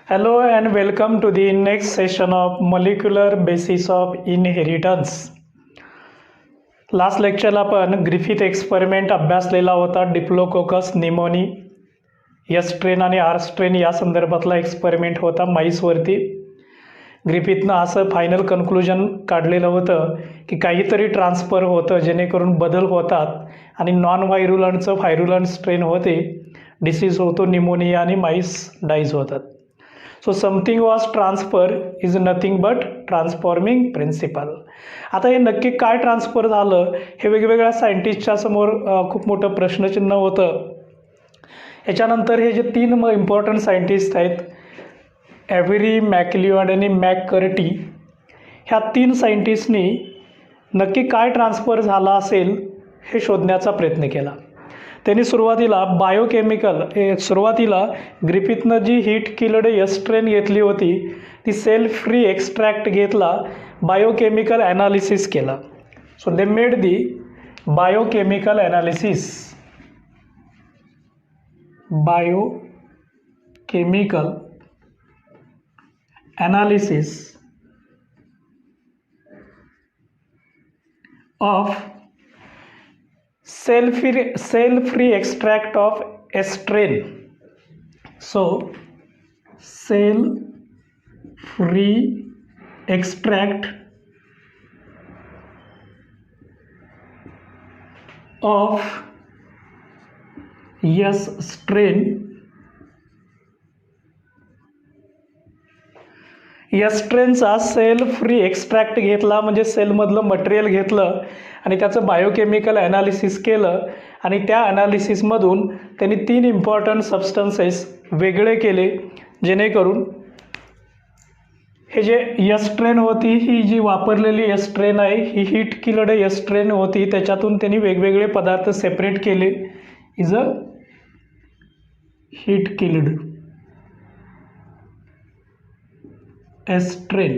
Hello and welcome to the next session of molecular basis of inheritance. Last लेक्चरला आपण Griffith experiment अभ्यासलेला होता. Diplococcus pneumoniae S strain आणि R strain या संदर्भातला एक्सपेरिमेंट होता माईसवरती. ग्रिफिथनं असं फायनल कन्क्लुजन काढलेलं होतं की काहीतरी ट्रान्सफर होतं जेणेकरून बदल होतात आणि नॉन व्हायरुलंटचं व्हायरुलंट स्ट्रेन होते, डिसीज होतो, निमोनिया आणि माईस डाईज होतात. So something was transfer is nothing but transforming principle. आता हे नक्की काय ट्रान्सफर झालं हे वेगवेगळ्या सायंटिस्टच्या समोर खूप मोठं प्रश्नचिन्ह होतं. याच्यानंतर हे जे तीन इम्पॉर्टंट सायंटिस्ट आहेत, ॲव्हेरी, मॅकलिओड आणि मॅककर्टी, ह्या तीन सायंटिस्टनी नक्की काय ट्रान्सफर झाला असेल हे शोधण्याचा प्रयत्न केला. त्यांनी सुरुवातीला ग्रिफिथनं जी हीट किल्ड एस स्ट्रेन घेतली होती ती सेल फ्री एक्स्ट्रॅक्ट घेतला, बायोकेमिकल ॲनालिसिस केला. So they made the biochemical analysis of cell free extract of estrene. So cell free extract of S strain. S स्ट्रेनचा सेल फ्री एक्स्ट्रॅक्ट घेतला, म्हणजे सेलमधलं material घेतलं आणि त्याचं बायोकेमिकल ॲनालिसिस केलं आणि त्या ॲनालिसिसमधून त्यांनी तीन इम्पॉर्टंट सबस्टन्सेस वेगळे केले जेणेकरून हे जे एस स्ट्रेन होती, ही जी वापरलेली एस स्ट्रेन आहे ही हीट किल्ड एस स्ट्रेन होती, त्याच्यातून त्यांनी वेगवेगळे पदार्थ सेपरेट केले. Is a heat killed S strain.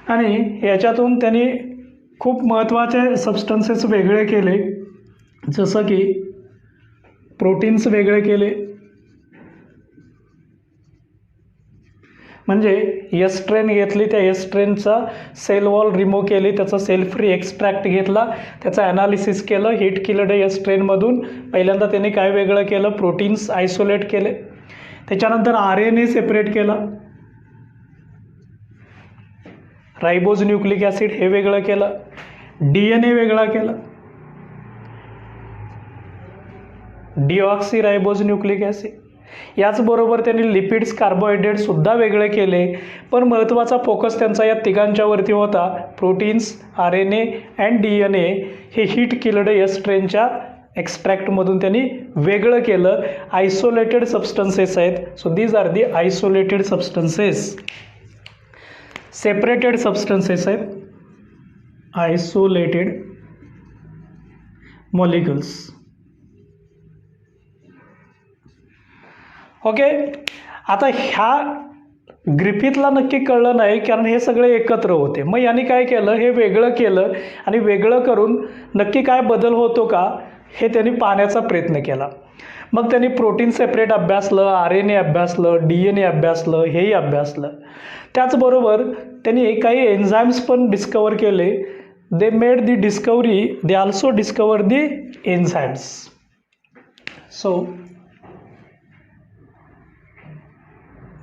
आणि याच्यातून त्यांनी खूप महत्त्वाचे सबस्टन्सेस वेगळे केले, जसं की प्रोटीन्स वेगळे केले. म्हणजे एस स्ट्रेन घेतली, त्या एस स्ट्रेनचा सेल वॉल रिमूव्ह केली, त्याचा सेल फ्री एक्स्ट्रॅक्ट घेतला, त्याचं ॲनालिसिस केलं हीट किल्ड एस स्ट्रेनमधून. पहिल्यांदा त्यांनी काय वेगळं केलं, प्रोटीन्स आयसोलेट केले, त्याच्यानंतर आर एन ए सेपरेट केला, रायबोज न्यूक्लिक ॲसिड हे वेगळं केलं, डी एन ए वेगळा केला, डिऑक्सी रायबोज न्यूक्लिक ॲसिड. याचबरोबर त्यांनी लिपिड्स, कार्बोहायड्रेटसुद्धा वेगळे केले. पण महत्त्वाचा फोकस त्यांचा या तिघांच्यावरती होता. Proteins, R N A and D N A हे हीट किल्ड एस स्ट्रेनच्या एक्स्ट्रॅक्टमधून त्यांनी वेगळं केलं. आयसोलेटेड सबस्टन्सेस आहेत. So these are the isolated substances. Separated substances आहेत आयसोलेटेड मॉलिक्युल्स. ओके. आता ह्या ग्रिफिथला नक्की कळलं नाही, कारण हे सगळे एकत्र होते. मग यांनी काय केलं, हे वेगळं केलं आणि वेगळं करून नक्की काय बदल होतो का हे त्यांनी पाहण्याचा प्रयत्न केला. मग त्यांनी प्रोटीन सेपरेट अभ्यासलं, आर एन ए अभ्यासलं, डी एन ए अभ्यासलं, हेही अभ्यासलं. त्याचबरोबर त्यांनी काही एन्झाईम्स पण डिस्कवर केले. They made the discovery, they also discover the enzymes. So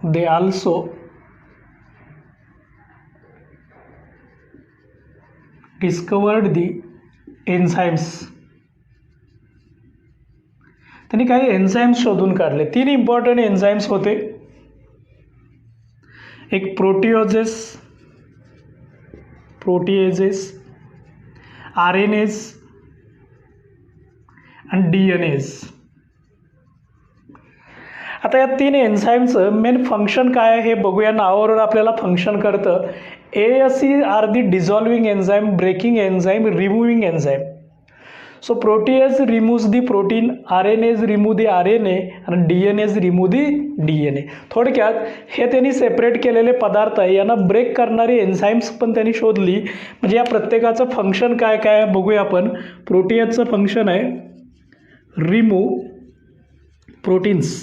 they also discovered the enzymes. त्यांनी काही एन्झाईम्स शोधून काढले. तीन इम्पॉर्टंट एन्झाईम्स होते. एक प्रोटीएजेस, आर एन एज आणि डी एन एज. आता या तीन एन्झाईमचं मेन फंक्शन काय आहे हे बघूया. नावावरून आपल्याला फंक्शन करतं. ASE are the dissolving enzyme, breaking enzyme, removing enzyme. So protease removes the protein, R N ase remove the R N A आणि D N ase remove the D N A. थोडक्यात हे त्यांनी separate केलेले पदार्थ आहे, यांना break करणारी enzymes पण त्यांनी शोधली. म्हणजे या प्रत्येकाचं फंक्शन काय काय बघूया आपण. प्रोटीएजचं फंक्शन आहे रिमूव्ह प्रोटीन्स,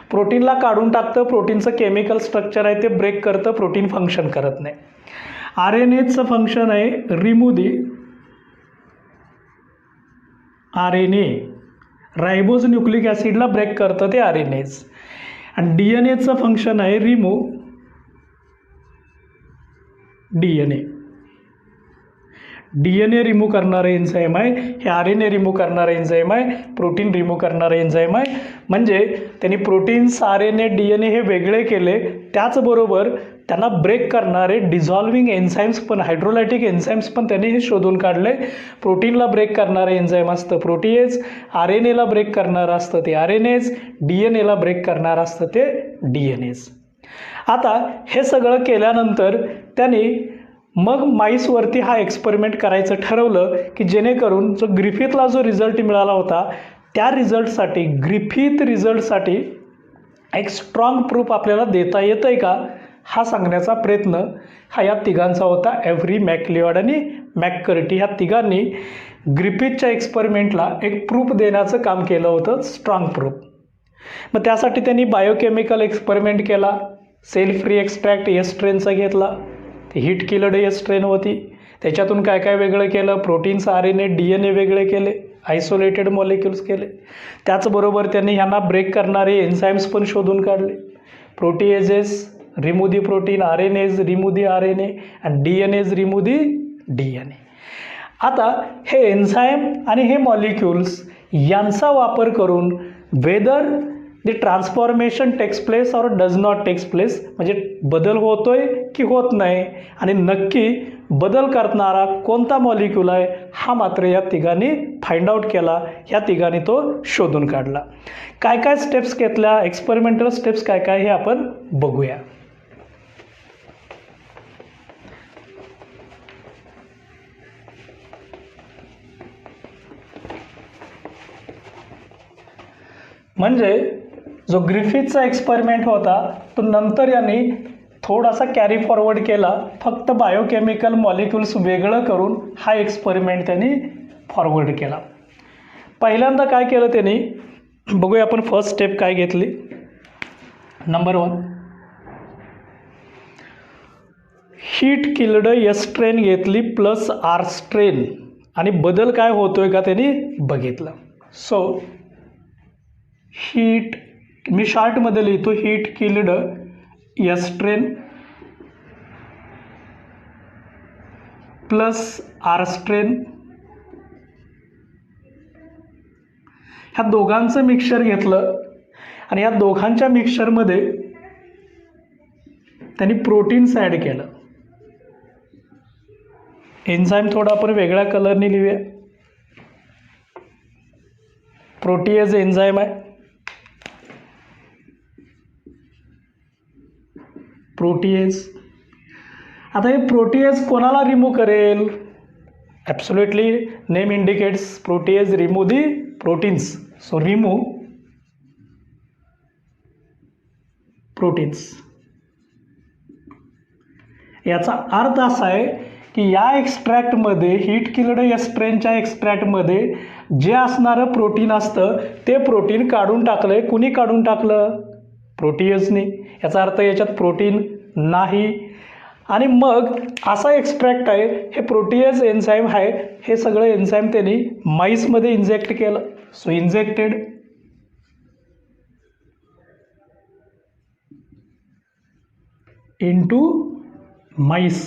प्रोटीनला काढून टाकतं, प्रोटीनचं केमिकल स्ट्रक्चर आहे ते ब्रेक करतं, प्रोटीन फंक्शन करत नाही. आर एन एचं फंक्शन आहे remove the R N A, ribose nucleic ॲसिडला ब्रेक करतं ते आर एन एज. आणि डी एन एचं फंक्शन आहे remove D N A. D N A remove करणारं एन्झाईम आहे, हे आर एन ए रिमूव्ह करणारं एन्झाईम आहे, प्रोटीन रिमूव्ह करणारं एन्झाईम आहे. म्हणजे त्यांनी proteins, R N A, D N A हे वेगळे केले, त्याचबरोबर त्यांना ब्रेक करणारे डिझॉल्विंग एन्झाईम्स पण, हायड्रोलायटिक एन्झाईम्स पण त्यांनी हे शोधून काढले. प्रोटीनला ब्रेक करणारं एन्झाईम असतं प्रोटीएज, आर एन एला ब्रेक करणारं असतं ते R N age, D N एला ब्रेक करणारं असतं ते डी एन एज. आता हे सगळं केल्यानंतर त्यांनी मग माईसवरती हा एक्सपेरिमेंट करायचं ठरवलं की जेणेकरून जो ग्रिफिथला जो रिझल्ट मिळाला होता त्या रिझल्टसाठी, ग्रिफिथ रिझल्टसाठी एक स्ट्रॉंग प्रूफ आपल्याला देता येतं आहे का, हा सांगण्याचा प्रयत्न हा या तिघांचा होता. एव्हरी, मॅकलिऑड आणि मॅककर्टी ह्या तिघांनी ग्रिफिथच्या एक्सपेरिमेंटला एक प्रूफ देण्याचं काम केलं होतं, स्ट्रॉंग प्रूफ. मग त्यासाठी त्यांनी बायोकेमिकल एक्सपेरिमेंट केला. सेल फ्री एक्स्ट्रॅक्ट एस्ट्रेनचा घेतला, ती हीट किलड एस्ट्रेन होती. त्याच्यातून काय काय वेगळं केलं, proteins, R N A, D N A वेगळे केले, आयसोलेटेड मॉलिक्युल्स केले. त्याचबरोबर त्यांनी ह्यांना ब्रेक करणारे एन्झाईम्स पण शोधून काढले. Proteases remove the protein, R N ase remove the R N A, आणि D N ase remove the D N A. आता हे एन्झाईम आणि हे मॉलिक्युल्स यांचा वापर करून whether the transformation takes place or does not takes place, म्हणजे बदल होतोय की होत नाही, आणि नक्की बदल करणारा कोणता मॉलिक्यूल आहे हा मात्र या तिघांनी फाइंड आउट केला, या तिघांनी तो शोधून काढला. काय काय स्टेप्स घेतल्या, एक्सपेरिमेंटल स्टेप्स काय काय हे आपण बघूया. म्हणजे जो ग्रिफिथचा एक्सपेरिमेंट होता तो नंतर यांनी थोडासा कॅरी फॉरवर्ड केला, फक्त बायोकेमिकल मॉलिक्युल्स वेगळं करून हा एक्सपेरिमेंट त्यांनी फॉरवर्ड केला. पहिल्यांदा काय केलं त्यांनी, बघूया आपण फर्स्ट स्टेप काय घेतली. नंबर 1, हीट किल्ड एस्ट्रेन घेतली प्लस आर स्ट्रेन, आणि बदल काय होतोय का त्यांनी बघितलं. सो हीट, मी शार्टमध्ये लिहितो, heat killed S strain plus R strain, ह्या दोघांचं मिक्सचर घेतलं आणि या दोघांच्या मिक्सचरमध्ये त्यांनी प्रोटीन्स ॲड केलं. एन्झाईम थोडा आपण वेगळ्या कलरने लिहूया. प्रोटीएज एन्झाईम आहे, प्रोटीएज. आता हे प्रोटीएज कोणाला रिमूव्ह करेल, absolutely name indicates protease remove the proteins. So remove proteins. याचा अर्थ असा आहे की या एक्स्ट्रॅक्टमध्ये, हीट किल्ड एस्ट्रेनच्या एक्स्ट्रॅक्टमध्ये जे असणारं प्रोटीन असतं ते प्रोटीन काढून टाकलंय. कुणी काढून टाकलं, प्रोटीएजनी. याचा अर्थ याच्यात प्रोटीन नाही. आणि मग असा एक्स्ट्रॅक्ट आहे, हे प्रोटीएज एन्झाईम आहे, हे सगळं एन्झाईम त्यांनी माईसमध्ये इंजेक्ट केलं. So injected into MICE.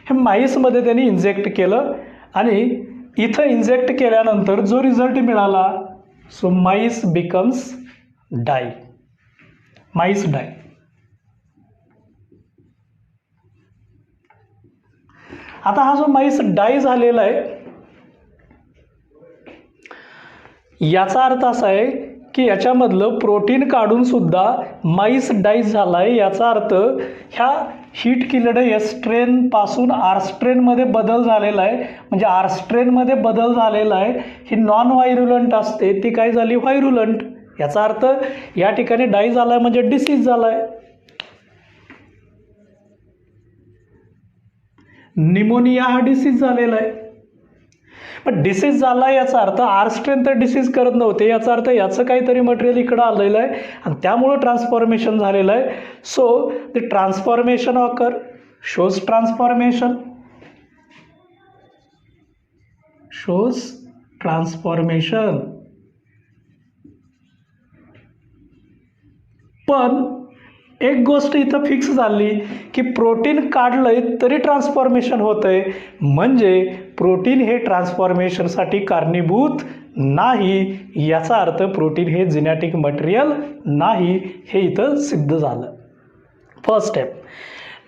हे माईसमध्ये त्यांनी इंजेक्ट केलं आणि इथं इंजेक्ट केल्यानंतर जो रिझल्ट मिळाला, सो माईस बिकम्स डाय, माईस डाय. आता हा जो माईस डाय झालेला आहे याचा अर्थ असा आहे की याच्यामधलं प्रोटीन काढून सुद्धा माईस डाय झाला आहे. याचा अर्थ ह्या हीट किल्ड एस्ट्रेन पासून आर स्ट्रेनमध्ये बदल झालेला आहे. म्हणजे आर स्ट्रेनमध्ये बदल झालेला आहे, ही नॉन व्हायरुलंट असते, ती काय झाली, व्हायरुलंट. याचा अर्थ या ठिकाणी डाय झाला आहे म्हणजे डिसीज झाला आहे. निमोनिया हा डिसीज झालेला आहे. पण डिसीज झाला याचा अर्थ आर स्ट्रेन तर डिसीज करत नव्हते, याचा अर्थ याचं काहीतरी मटेरियल इकडं आलेलं आहे आणि त्यामुळं ट्रान्सफॉर्मेशन झालेलं आहे. So the transformation occur shows transformation. पण एक गोष्ट इथं फिक्स झाली की प्रोटीन काढलंय तरी ट्रान्सफॉर्मेशन होतंय, म्हणजे प्रोटीन हे ट्रान्सफॉर्मेशनसाठी कारणीभूत नाही, याचा अर्थ प्रोटीन हे जेनेटिक मटेरियल नाही, हे इथं सिद्ध झालं. First step.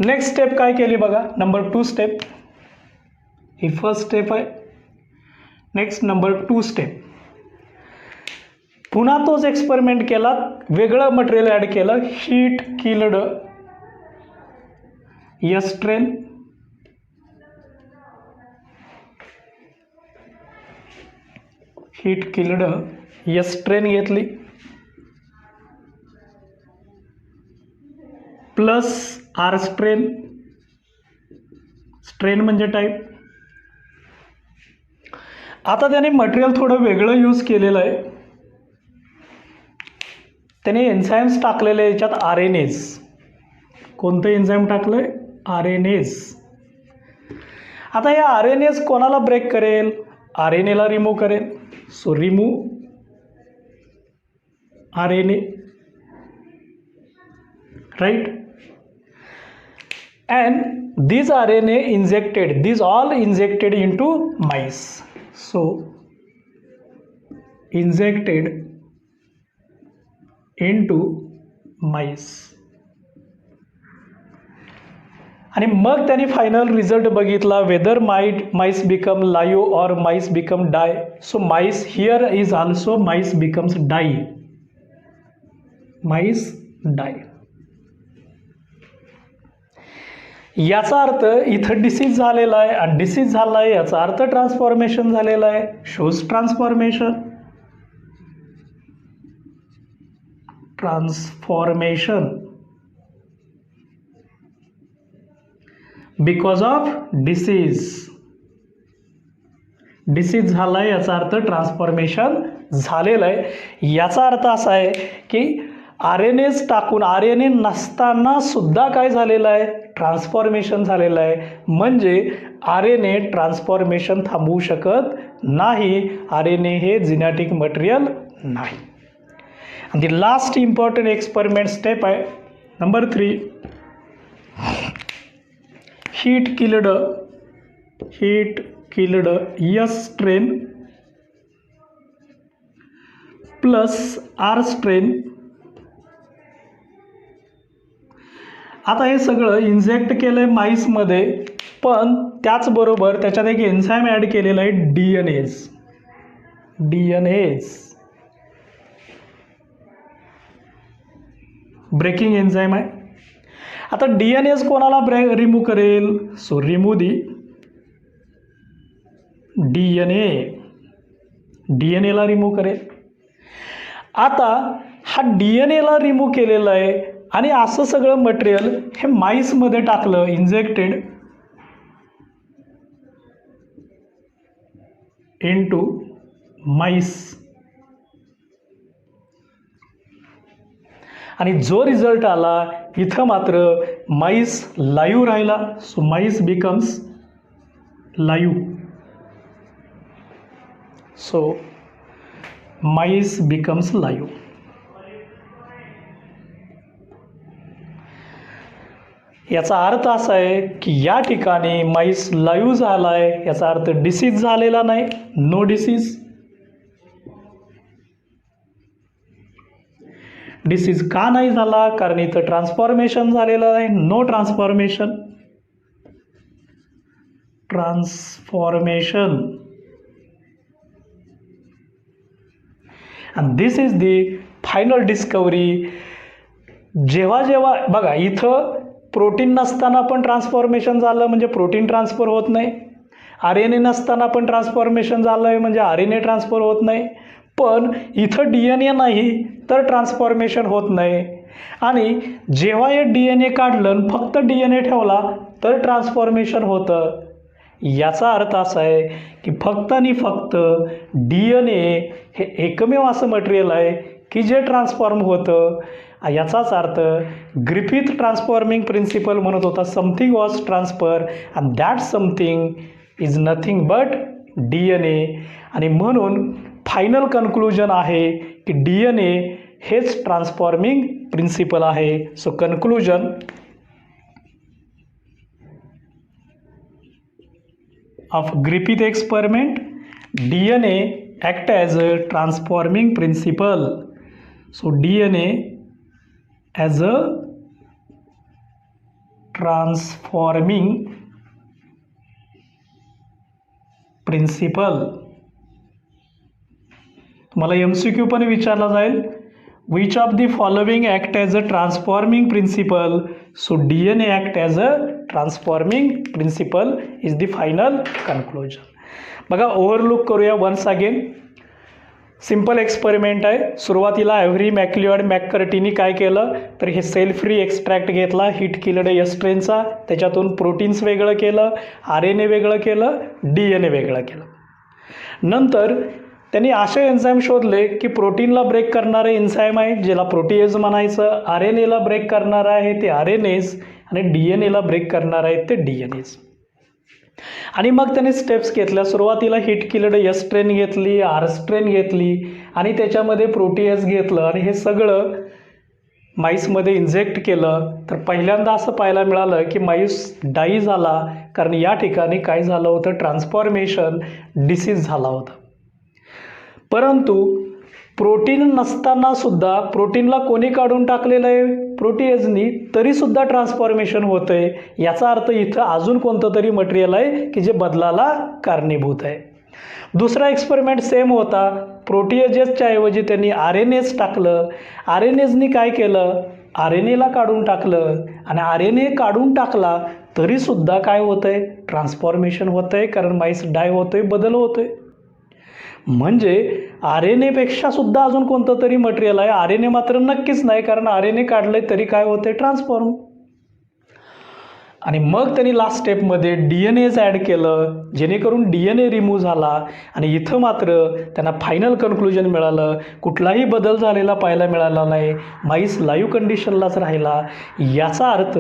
नेक्स्ट स्टेप काय केली बघा, नंबर 2 स्टेप. ही फर्स्ट स्टेप आहे. Next number 2 step. पुन्हा तोच एक्सपेरिमेंट केला, वेगळं मटेरियल ॲड केलं. हीट किल्ड एस्ट्रेन घेतली प्लस आर स्ट्रेन म्हणजे टाईप. आता त्याने मटेरियल थोडं वेगळं यूज केलेलं आहे. त्याने एन्झाईम्स टाकलेले याच्यात, RNAs. कोणतं एन्झाईम टाकलंय? RNAs. आता या RNAs कोणाला ब्रेक करेल? RNAला रिमूव्ह करेल. So remove RNA, right. and these RNA all injected into mice. So injected into mice. आणि मग त्यांनी फायनल रिझल्ट बघितला, weather mice become live or mice become die. So mice here is also mice becomes die. mice die. याचा अर्थ इथं disease झालेला आहे आणि डिसीज झाला आहे याचा अर्थ ट्रान्सफॉर्मेशन झालेलं आहे. Shows transformation. Because of disease झाला आहे याचा अर्थ ट्रान्सफॉर्मेशन झालेलं आहे. याचा अर्थ असा आहे की RNAs टाकून RNA नसताना सुद्धा काय झालेलं आहे? ट्रान्सफॉर्मेशन झालेलं आहे. म्हणजे RNA ट्रान्सफॉर्मेशन थांबवू शकत नाही. RNA हे जेनेटिक मटेरियल नाही. आणि the last important experiment step आहे number 3. Heat killed S strain plus R strain. आता हे सगळं इंजेक्ट केलं आहे माईसमध्ये, पण त्याचबरोबर त्याच्यात एक एन्झाईम ॲड केलेला आहे, डीएनएज. ब्रेकिंग एन्झाईम आहे. आता डीएनएज कोणाला रिमूव्ह करेल? सो रिमूव्ह दी डीएनएला रिमूव्ह करेल. आता हा डीएनएला रिमूव्ह केलेला आहे आणि असं सगळं मटेरियल हे माईसमध्ये टाकलं, इंजेक्टेड इनटू माईस. आणि जो रिझल्ट आला इथं मात्र माईस लाईव्ह राहिला. So MICE becomes live. So MICE becomes live. याचा अर्थ असा आहे की या ठिकाणी माईस लाईव्ह झाला आहे, याचा अर्थ डिसीज झालेला नाही, नो डिसीज. डिसीज का नाही झाला? कारण इथं ट्रान्सफॉर्मेशन झालेलं आहे, no transformation. and this is the final discovery. जेव्हा बघा इथं प्रोटीन नसताना पण ट्रान्सफॉर्मेशन झालं म्हणजे प्रोटीन ट्रान्सफर होत नाही. RNA नसताना पण ट्रान्सफॉर्मेशन झालं आहे म्हणजे RNA ट्रान्सफर होत नाही. पण इथं DNA नाही तर ट्रान्सफॉर्मेशन होत नाही. आणि जेव्हा हे DNA काढलं फक्त DNA ठेवला तर ट्रान्सफॉर्मेशन होतं. याचा अर्थ असा आहे की फक्त आणि फक्त DNA हे एकमेव असं मटेरियल आहे की जे ट्रान्सफॉर्म होतं. याचाच अर्थ ग्रिफिथ ट्रान्सफॉर्मिंग प्रिन्सिपल म्हणत होता something was transfer and that something is nothing but DNA. आणि म्हणून फायनल कन्क्लुजन आहे की DNA हेच ट्रान्सफॉर्मिंग प्रिन्सिपल आहे. So conclusion of Griffith experiment, DNA act as a transforming principle. So DNA as a transforming principle. तुम्हाला MCQ पण विचारला जाईल, which of the following act as a transforming principle? So DNA act as a transforming principle is the final conclusion. बघा overlook करूया once again. Simple experiment आहे. सुरुवातीला every McLeod मॅककर्टीनी काय केलं तर हे सेल फ्री एक्स्ट्रॅक्ट घेतला हीट किल्ड एस्ट्रेनचा, त्याच्यातून प्रोटीन्स वेगळं केलं, RNA वेगळं केलं, DNA वेगळं केलं. नंतर त्यांनी असे एन्झाईम शोधले की प्रोटीनला ब्रेक करणारे एन्झाईम आहे ज्याला प्रोटीएज म्हणायचं, RNAला ब्रेक करणार आहे ते RNAs आणि DNAला ब्रेक करणार आहेत ते DNAs. आणि मग त्याने स्टेप्स घेतल्या. सुरुवातीला हीट किल्ड एस स्ट्रेन घेतली, R स्ट्रेन घेतली आणि त्याच्यामध्ये प्रोटीएज घेतलं आणि हे सगळं माईसमध्ये इंजेक्ट केलं. तर पहिल्यांदा असं पाहायला मिळालं की माईस डाई झाला, कारण या ठिकाणी काय झालं होतं, ट्रान्सफॉर्मेशन डिसीज झाला होता. परंतु प्रोटीन नसताना सुद्धा प्रोटीनला कोणी काढून टाकलेलं आहे, प्रोटीएजनी, तरीसुद्धा ट्रान्सफॉर्मेशन होतं आहे. याचा अर्थ इथं अजून कोणतं तरी मटेरियल आहे की जे बदलाला कारणीभूत आहे. दुसरा एक्सपेरिमेंट सेम होता. प्रोटीएजेसच्या ऐवजी त्यांनी RNAs टाकलं. RNAsनी काय केलं, RNAला काढून टाकलं आणि RNA काढून टाकला तरीसुद्धा काय होतं आहे, ट्रान्सफॉर्मेशन होतं आहे, कारण माईस डाय होतो आहे, बदल होतो आहे. म्हणजे RNAपेक्षा सुद्धा अजून कोणतं तरी मटेरियल आहे. RNA मात्र नक्कीच नाही, कारण RNA काढलंय तरी काय होते, ट्रान्सफॉर्म. आणि मग त्यांनी लास्ट स्टेपमध्ये DNAs ॲड केलं जेणेकरून DNA रिमूव्ह झाला. आणि इथं मात्र त्यांना फायनल कन्क्लुजन मिळालं, कुठलाही बदल झालेला पाहायला मिळाला नाही, माईस लाईव्ह कंडिशनलाच राहिला. याचा अर्थ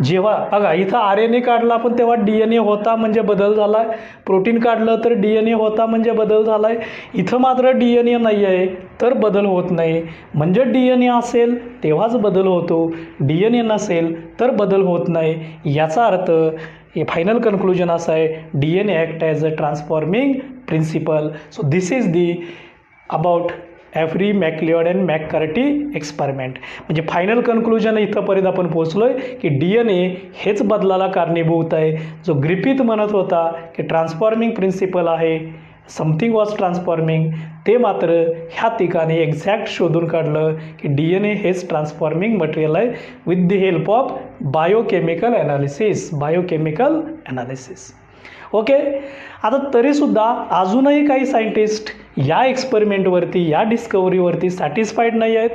जेव्हा बघा इथं RNA काढला पण तेव्हा DNA होता म्हणजे बदल झाला, प्रोटीन काढलं तर DNA होता म्हणजे बदल झाला आहे. इथं मात्र DNA नाही आहे तर बदल होत नाही. म्हणजे DNA असेल तेव्हाच बदल होतो, DNA नसेल तर बदल होत नाही. याचा अर्थ हे फायनल कन्क्लुजन असं आहे, DNA act as a transforming principle. So this is the about Avery MacLeod and McCarty experiment. म्हणजे फायनल कन्क्लुजन इथंपर्यंत आपण पोहोचलो आहे की DNA हेच बदलाला कारणीभूत आहे. जो ग्रिफिथ म्हणत होता की ट्रान्सफॉर्मिंग प्रिन्सिपल आहे, समथिंग वॉज ट्रान्सफॉर्मिंग, ते मात्र ह्या ठिकाणी एक्झॅक्ट शोधून काढलं की DNA हेच ट्रान्सफॉर्मिंग मटेरियल आहे with the help of biochemical analysis. Okay. आता तरीसुद्धा अजूनही काही सायंटिस्ट या एक्सपेरिमेंटवरती, या डिस्कवरीवरती सॅटिस्फाईड नाही आहेत.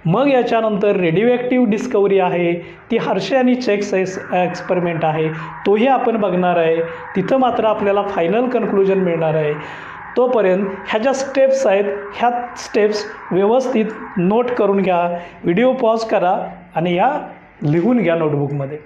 मग याच्यानंतर रेडिओ ॲक्टिव्ह डिस्कवरी आहे, ती हर्षे आणि चेक्स एक्सपेरिमेंट आहे, तोही आपण बघणार आहे. तिथं मात्र आपल्याला फायनल कन्क्लुजन मिळणार आहे. तोपर्यंत ह्या ज्या स्टेप्स आहेत ह्या स्टेप्स व्यवस्थित नोट करून घ्या, व्हिडिओ पॉज करा आणि या लिहून घ्या नोटबुकमध्ये.